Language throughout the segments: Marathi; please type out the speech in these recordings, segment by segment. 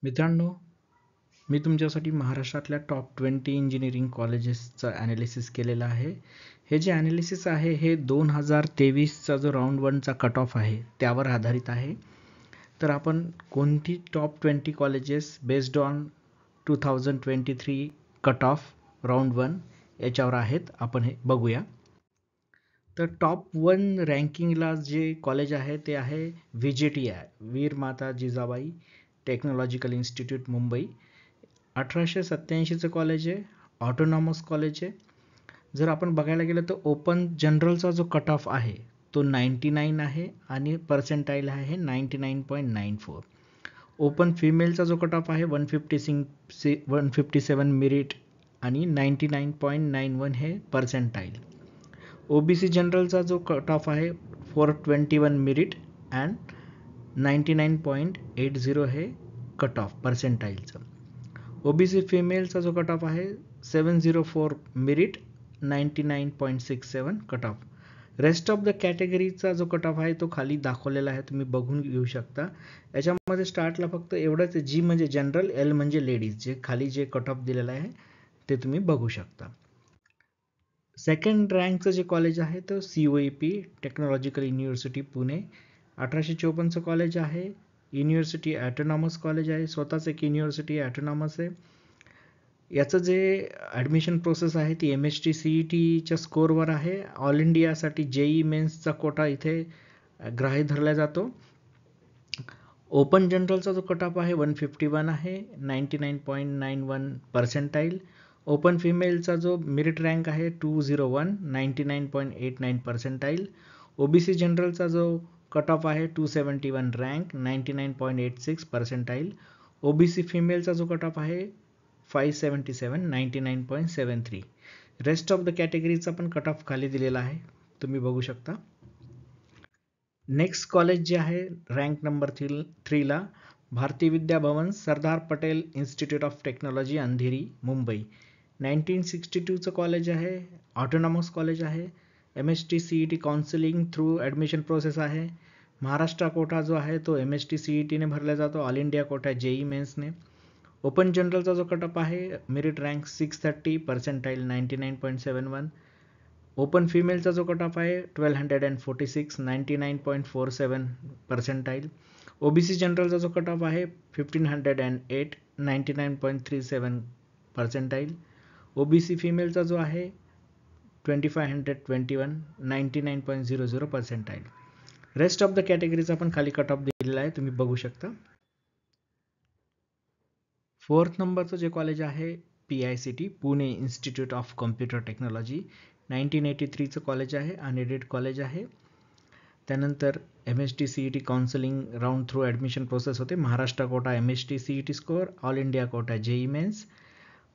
मित्रांनो, मी तुमच्यासाठी महाराष्ट्रातल्या टॉप 20 इंजिनिअरिंग कॉलेजेसचं ॲनालिसिस केलेलं आहे. हे जे ॲनालिसिस आहे हे 2023चा जो राऊंड 1चा कट ऑफ आहे त्यावर आधारित आहे. तर आपण कोणती top 20 colleges based on 2023 cut off round 1 याच्यावर आहेत आपण हे बघूया. तर टॉप 1 रँकिंगला जे कॉलेज आहे ते आहे VJTI, Veer Mata Jijabai technological institute Mumbai. 1887चं कॉलेज आहे, ऑटोनॉमस कॉलेज आहे. जर आपण बघायला गेलं तर ओपन जनरलचा जो कट ऑफ आहे तो 99 आहे आणि पर्सेंटाईल आहे 99.94. ओपन फिमेलचा जो कट ऑफ आहे 157 मेरिट आणि 99.91 हे पर्सेंटाईल. OBC जनरलचा जो कट ऑफ आहे 421 मेरिट अँड 99.80 हे कट ऑफ पर्सेंटाईलचं. OBC फिमेलचा जो कट ऑफ आहे 704 merit 99.67 cut off. Rest of the कॅटेगरीचा जो कट ऑफ आहे तो खाली दाखवलेला आहे, तुम्ही बघून घेऊ शकता. याच्यामध्ये स्टार्टला फक्त एवढंच आहे, G म्हणजे जनरल, L म्हणजे लेडीज, जे खाली जे कट ऑफ दिलेलं आहे ते तुम्ही बघू शकता. सेकंड रँकचं जे कॉलेज आहे तर COEP टेक्नॉलॉजिकल युनिव्हर्सिटी पुणे. 1854चं कॉलेज आहे. युनिव्हर्सिटी ॲटोनॉमस कॉलेज आहे, स्वतःच एक युनिव्हर्सिटी ॲटोनॉमस आहे. याचं जे ॲडमिशन प्रोसेस आहे ती MHT CETच्या स्कोअरवर आहे. ऑल इंडियासाठी JEE मेन्सचा कोटा इथे ग्राह्य धरला जातो. ओपन जनरलचा जो कट ऑफ आहे 151 आहे, 99.91 पर्सेंटाईल. ओपन फिमेलचा जो मेरिट रँक आहे 201, 99.89 पर्सेंटाईल. OBC जनरलचा जो कट ऑफ आहे 271 रँक, 99.86 पर्सेंटाईल. OBC फिमेलचा जो कट ऑफ आहे 577, 99.73. रेस्ट ऑफ द कॅटेगरीचा पण कट ऑफ खाली दिलेला आहे, तुम्ही बघू शकता. नेक्स्ट कॉलेज जे आहे रँक नंबर 3ला Bharatiya Vidya Bhavan Sardar Patel institute of technology Andheri Mumbai. 1962चं कॉलेज आहे, ऑटोनॉमस कॉलेज आहे. MHT CET counselling through admission process आहे. महाराष्ट्र कोटा जो आहे तो MHT CETने भरला जातो, ऑल इंडिया कोटा JEE मेन्सने. ओपन जनरलचा जो कट ऑफ आहे मेरिट रँक 630, पर्सेंटाईल 99.71. ओपन फिमेलचा जो कट ऑफ आहे 1246, 99.47 पर्सेंटाईल. OBC जनरलचा जो कट ऑफ आहे 1508, 99.37 पर्सेंटाईल. OBC फिमेलचा जो आहे 2521, 99.00 पर्सेंटाईल. रेस्ट ऑफ द कॅटेगरीचा पण खाली कट ऑफ दिलेला आहे, तुम्ही बघू शकता. फोर्थ नंबरचं जे कॉलेज आहे PICT Pune institute of computer technology. 1983चं कॉलेज आहे, अनएडेड कॉलेज आहे. त्यानंतर MHT CET counselling round through admission process होते. Maharashtra quota MHT CET score, all India quota JEE mains.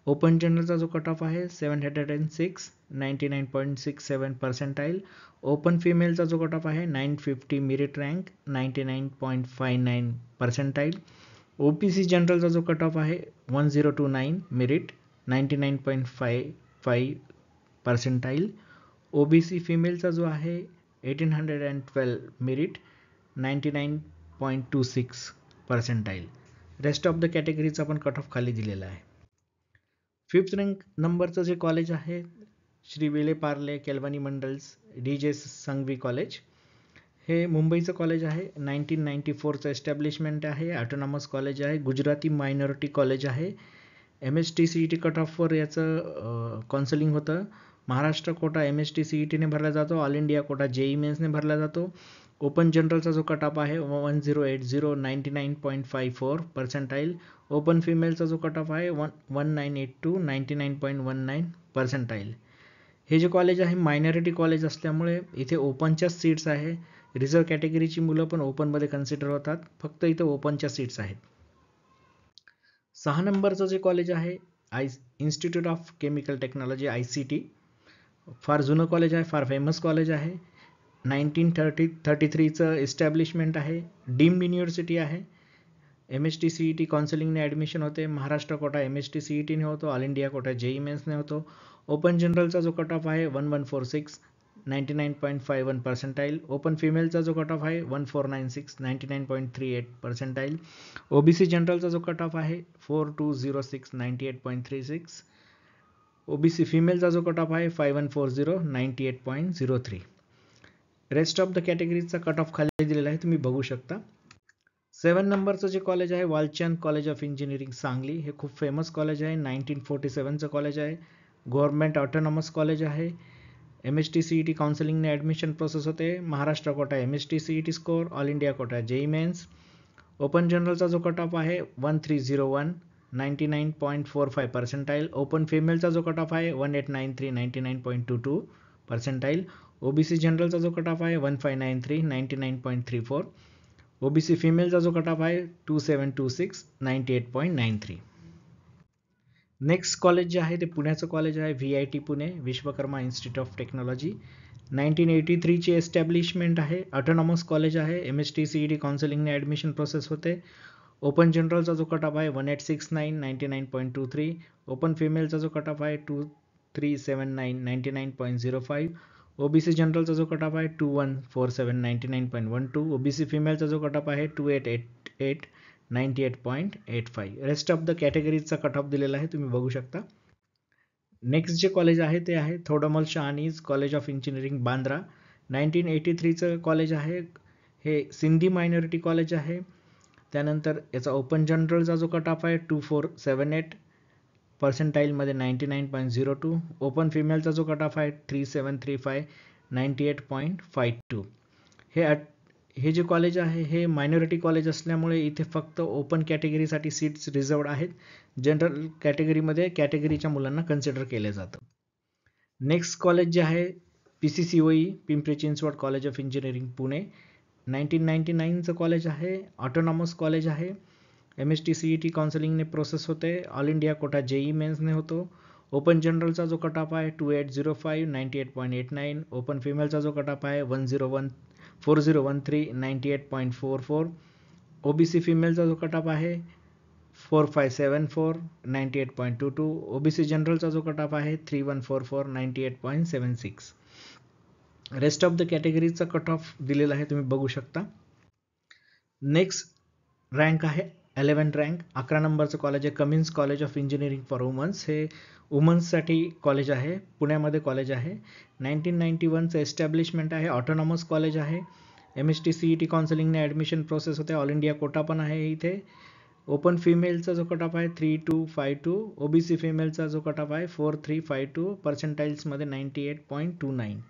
Open जनरलचा जो कट ऑफ आहे 706, 99.67 पर्सेंटाईल. ओपन फिमेलचा जो कट ऑफ आहे 950 मेरिट रँक, 99.59 पर्सेंटाईल. OBC जनरलचा जो कट ऑफ आहे 1029 मेरिट, 99.55 पर्सेंटाईल. OBC फिमेलचा जो आहे 1812 merit, 99.26 percentile. Rest of the कॅटेगरीचा पण कट ऑफ खाली दिलेला आहे. फिफ्थ रँक नंबरचं जे कॉलेज आहे श्री विले पार्ले केलवानी मंडल्स DJ संघवी कॉलेज. हे मुंबईचं कॉलेज आहे. 1994चं एस्टॅब्लिशमेंट आहे, ॲटोनॉमस कॉलेज आहे, गुजराती मायनॉरिटी कॉलेज आहे. MHT CET कट ऑफवर याचं काउन्सिलिंग होतं. महाराष्ट्र कोटा MHT CETने भरला जातो, ऑल इंडिया कोटा JEE मेन्सने भरला जातो. ओपन जनरलचा जो कट ऑफ आहे 1080, 99.54 पर्सेंटाईल. ओपन फिमेलचा जो कट ऑफ आहे 1982, 99.19 पर्सेंटाईल. हे जे कॉलेज आहे मायनॉरिटी कॉलेज असल्यामुळे इथे ओपनच्या सीट्स आहे. रिझर्व कॅटेगरीची मुलं पण ओपनमध्ये कन्सिडर होतात, फक्त इथं ओपनच्या सीट्स आहेत. 6 नंबरचं जे कॉलेज आहे institute of chemical technology ICT. फार जुनं कॉलेज आहे, फार फेमस कॉलेज आहे. 1933चं एस्टॅब्लिशमेंट आहे, डीम्ड युनिव्हर्सिटी आहे. MHT CET काउन्सिलिंगने ॲडमिशन होते. महाराष्ट्र कोटा MHT CETने होतो, ऑल इंडिया कोटा JEE मेन्सने होतो. ओपन जनरलचा जो कट ऑफ आहे 1146, 99.51 पर्सेंटाईल. ओपन फिमेलचा जो कट ऑफ आहे 1496 99.38 पर्सेंटाईल. ओबीसी जनरलचा जो कट ऑफ आहे 4206 98.36. ओबीसी फिमेलचा जो कट ऑफ आहे 5140 98.03. रेस्ट ऑफ द कॅटेगरीजचा कट ऑफ खाली दिलेला आहे, तुम्ही बघू शकता. 7 नंबरचं जे कॉलेज आहे Walchand college of engineering Sangli, हे खूप फेमस कॉलेज आहे. 1947चं कॉलेज आहे. गव्हर्नमेंट ऑटोनॉमस कॉलेज आहे. MST CET काउन्सिलिंगने ॲडमिशन प्रोसेस होते. Maharashtra quota MST CET score, all India quota JEE mains. Open जनरलचा जो कट ऑफ आहे 1301 99.45 पर्सेंटाईल. ओपन फिमेलचा जो कट ऑफ आहे 1893 99.22 पर्सेंटाईल. ओबीसी जनरलचा जो कट ऑफ आहे 1593 99.34. ओबीसी फिमेलचा जो कट ऑफ आहे 2726 98.93. नेक्स्ट कॉलेज जे आहे ते पुण्याचं कॉलेज आहे VIT Pune, Vishwakarma institute of technology. 1983ची एस्टॅब्लिशमेंट आहे. ऑटोनॉमस कॉलेज आहे. MST CET काउन्सिलिंगने ॲडमिशन प्रोसेस होते. ओपन जनरलचा जो कट ऑफ आहे 1869 99.23. ओपन फिमेलचा जो कट ऑफ आहे 2379 99.05. ओबीसी जनरलचा जो कट ऑफ आहे 2147 99.12. ओबीसी फिमेलचा जो कट ऑफ आहे 2888 98.85. रेस्ट ऑफ द कॅटेगरीजचा कट ऑफ दिलेला आहे, तुम्ही बघू शकता. नेक्स्ट जे कॉलेज आहे ते आहे Thadomal Shahani's college of engineering Bandra. 1983चं कॉलेज आहे. हे सिंधी मायनॉरिटी कॉलेज आहे. त्यानंतर याचा ओपन जनरलचा जो कट ऑफ आहे 2478 पर्सेंटाईलमध्ये 99.02. ओपन फिमेलचा जो कट ऑफ आहे 3735 98.52. हे जे कॉलेज आहे हे मायनॉरिटी कॉलेज असल्यामुळे इथे फक्त ओपन कॅटेगरीसाठी सीट्स रिझर्वड आहेत. जनरल कॅटेगरीमध्ये कॅटेगरीच्या मुलांना कन्सिडर केलं जातं. नेक्स्ट कॉलेज जे आहे PCCOE Pimpri Chinchwad college of engineering Pune. 1999चं कॉलेज आहे. ऑटोनॉमस कॉलेज आहे. MST CET काउन्सिलिंगने प्रोसेस होते. ऑल इंडिया कोटा JEE मेन्सने होतो. ओपन जनरलचा जो कट ऑफ आहे 2805 98.89. ओपन फिमेलचा जो कट ऑफ आहे 4013 98.44. ओबीसी फिमेलचा जो कट ऑफ आहे 4574 98.22. ओबीसी जनरलचा जो कट ऑफ आहे 3144 98.76. रेस्ट ऑफ द कॅटेगरीजचा कट ऑफ दिलेला आहे, तुम्ही बघू शकता. नेक्स्ट रँक आहे 11 रँक. 11 नंबरचं कॉलेज आहे Cummins college of engineering for womens. हे वुमन्ससाठी कॉलेज आहे. पुण्यामध्ये कॉलेज आहे. 1991चं एस्टॅब्लिशमेंट आहे. ऑटोनॉमस कॉलेज आहे. MST CET काउन्सिलिंगने ॲडमिशन प्रोसेस होते. ऑल इंडिया कोटा पण आहे इथे. ओपन फिमेलचा जो कट ऑफ आहे 3252. ओबीसी फिमेलचा जो कट ऑफ आहे 4352 पर्सेंटाईल्समध्ये 98.29.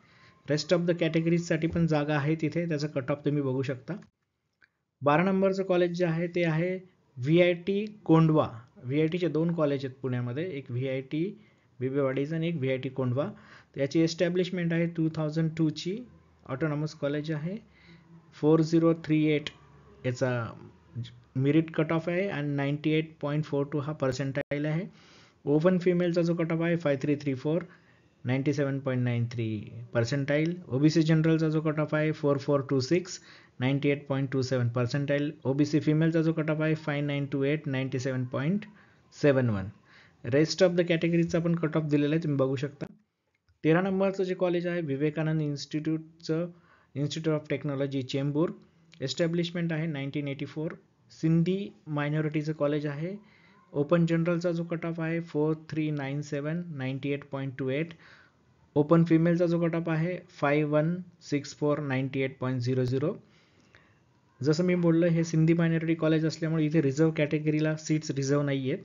रेस्ट ऑफ द कॅटेगरीजसाठी पण जागा आहे तिथे, त्याचा कट ऑफ तुम्ही बघू शकता. 12 नंबरचं कॉलेज जे आहे ते आहे VIT कोंढवा. VITचे 2 कॉलेज आहेत पुण्यामध्ये, एक VIT बिबेवाडीचं आणि एक VIT कोंढवा. याची एस्टॅब्लिशमेंट आहे 2002ची. ऑटोनॉमस कॉलेज आहे. 4038 याचा मेरिट कट ऑफ आहे आणि 98.42 हा पर्सेंटाईल आहे. ओपन फिमेलचा जो कट ऑफ आहे 5334 97.93 पर्सेंटाईल. ओबीसी जनरलचा जो कट ऑफ आहे 4426 98.27 पर्सेंटाईल. ओबीसी फिमेलचा जो कट ऑफ आहे 5928 97.71. रेस्ट ऑफ द कॅटेगरीचा पण कट ऑफ दिलेला आहे, तुम्ही बघू शकता. 13 नंबरचं जे कॉलेज आहे Vivekanand institute of technology Chembur. Establishment आहे 1984. सिंधी मायनॉरिटीचं कॉलेज आहे. ओपन जनरलचा जो कट ऑफ आहे 4397 98.28. ओपन फिमेलचा जो कट ऑफ आहे 5164 98.00. जसं मी बोललो हे सिंधी मायनॉरिटी कॉलेज असल्यामुळे इथे रिझर्व कॅटेगरीला सीट्स रिझर्व नाही आहेत.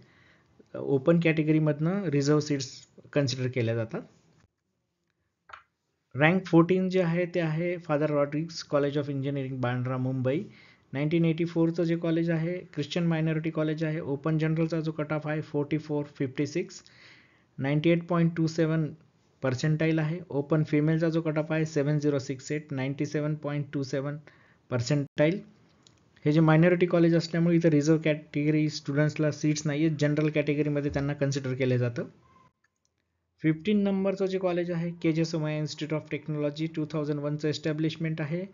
ओपन कॅटेगरीमधनं रिझर्व सीट्स कन्सिडर केल्या जातात. रँक 14 जे आहे ते आहे father Rodrigues college of engineering Bandra Mumbai. 1984चं जे कॉलेज आहे ख्रिश्चन मायनॉरिटी कॉलेज आहे. ओपन जनरलचा जो कट ऑफ आहे 4456 98.27 पर्सेंटाईल आहे. ओपन फिमेलचा जो कट ऑफ आहे 7068 97.27 पर्सेंटाईल. हे जे मायनॉरिटी कॉलेज असल्यामुळे इथं रिझर्व कॅटेगरी स्टुडंट्सला सीट्स नाही आहेत. जनरल कॅटेगरीमध्ये त्यांना कन्सिडर केलं जातं. 15 नंबरचं जे कॉलेज आहे KJ Somaiya institute of technology 2001चं एस्टॅब्लिशमेंट आहे.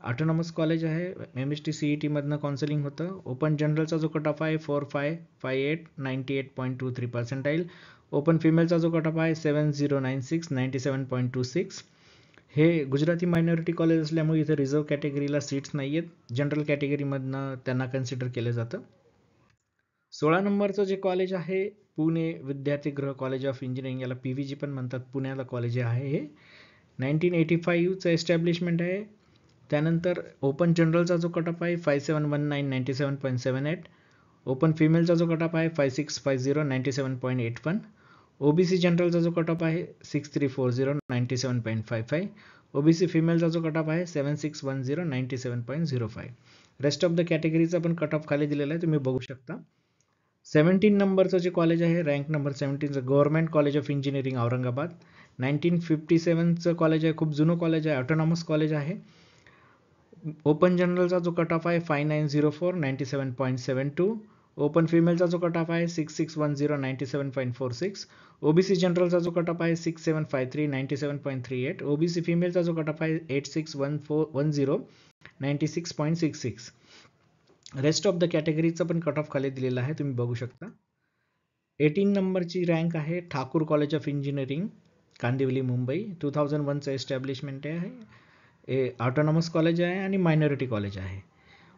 ऑटोनॉमस कॉलेज आहे. MST CET मधनं काउन्सिलिंग होतं. ओपन जनरलचा जो कट ऑफ आहे 4558 98.23 पर्सेंटाईल. ओपन फिमेलचा जो कट ऑफ आहे 7096 97.26. हे गुजराती मायनॉरिटी कॉलेज असल्यामुळे इथे रिझर्व कॅटेगरीला सीट्स नाही आहेत. जनरल कॅटेगरीमधनं त्यांना कन्सिडर केलं जातं. 16 नंबरचं जे कॉलेज आहे पुणे विद्यार्थीगृह कॉलेज ऑफ इंजिनिअरिंग, याला PVG पण म्हणतात, पुण्याला कॉलेज आहे. हे 1985चं एस्टॅब्लिशमेंट आहे. त्यानंतर ओपन जनरलचा जो कटअप आहे 5719 97.78, ओपन फिमेलचा जो कटअप आहे 5650 97.81, OBC जनरलचा जो कटअप आहे 6340 97.55, OBC फिमेलचा जो कटअप आहे 7610 97.05. रेस्ट ऑफ द कॅटेगरीचा पण कटअप खाली दिलेला आहे, तुम्ही बघू शकता. 17 नंबरचं जे कॉलेज आहे, रँक नंबर 17चं government college of engineering Aurangabad. 1957चं कॉलेज आहे, खूप जुनं कॉलेज आहे, ऑटोनॉमस कॉलेज आहे. ओपन जनरलचा जो कट ऑफ आहे 5904 97.72, ओपन फिमेलचा जो कट ऑफ आहे 6610 97.46, OBC जनरलचा जो कट ऑफ आहे 6753 97.38, OBC फिमेलचा जो कट ऑफ आहे 8610 96.66. रेस्ट ऑफ द कॅटेगरीचा पण कट ऑफ खाली दिलेला आहे, तुम्ही बघू शकता. 18 नंबरची रँक आहे Thakur college of engineering Kandivali Mumbai. 2001चं एस्टॅब्लिशमेंट आहे. हे ऑटोनॉमस कॉलेज आहे आणि मायनॉरिटी कॉलेज आहे.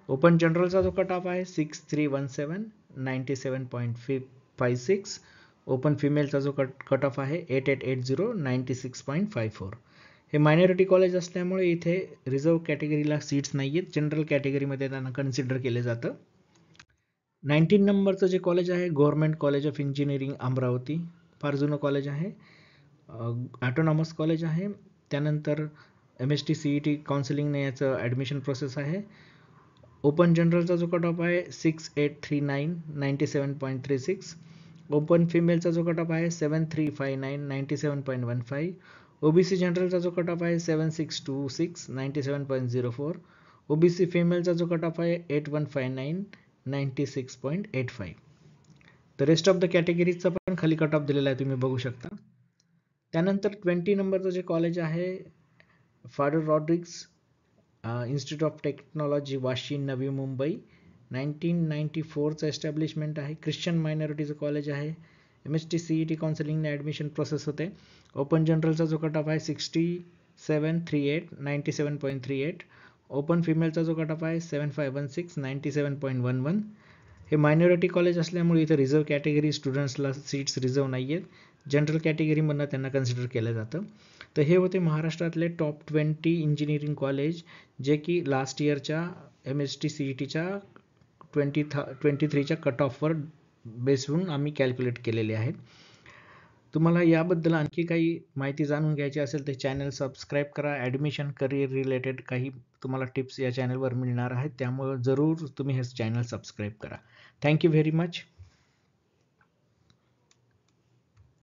ओपन जनरलचा जो कट ऑफ आहे 6317 97.56, ओपन फिमेलचा जो कट ऑफ आहे 8880 96.54. हे मायनॉरिटी कॉलेज असल्यामुळे इथे रिझर्व कॅटेगरीला सीट्स नाही आहेत, जनरल कॅटेगरीमध्ये त्यांना कन्सिडर केलं जातं. 19 नंबरचं जे कॉलेज आहे government college of engineering Amravati, फार जुनं कॉलेज आहे, ऑटोनॉमस कॉलेज आहे. त्यानंतर MST CET काउन्सिलिंगने याचं ॲडमिशन प्रोसेस आहे. ओपन जनरलचा जो कट ऑफ आहे 6839 97.36, ओपन फिमेलचा जो कट ऑफ आहे 7359 97.15, OBC जनरलचा जो कट ऑफ आहे 7626 97.04, OBC फिमेलचा जो कट ऑफ आहे 8159 96.85. तर रेस्ट ऑफ द कॅटेगरीचा पण खाली कट ऑफ दिलेला आहे, तुम्ही बघू शकता. त्यानंतर 20 नंबरचं जे कॉलेज आहे father Rodrigues institute of technology Vashi Navi Mumbai. 1994चं establishment आहे, ख्रिश्चन मायनॉरिटीचं कॉलेज आहे. MST CET काउन्सिलिंगने ॲडमिशन प्रोसेस होते. ओपन जनरलचा जो कट ऑफ आहे 6738 97.38, ओपन फिमेलचा जो कट ऑफ आहे 7516 97.11. हे मायनॉरिटी कॉलेज असल्यामुळे इथं रिझर्व कॅटेगरी स्टुडंट्सला सीट्स रिझर्व नाही आहेत, जनरल कॅटेगरीमधनं त्यांना कन्सिडर केलं जातं. तर हे होते महाराष्ट्रातले टॉप 20 इंजिनिअरिंग कॉलेज, जे की लास्ट इयरच्या MST CETच्या 23च्या कट ऑफवर बेस होऊन आम्ही कॅल्क्युलेट केलेले आहेत. तुम्हाला याबद्दल आणखी काही माहिती जाणून घ्यायची असेल तर चॅनल सबस्क्राईब करा. ॲडमिशन करिअर रिलेटेड काही तुम्हाला टिप्स या चॅनलवर मिळणार आहेत, त्यामुळे जरूर तुम्ही हे चॅनल सबस्क्राईब करा. Thank you very much.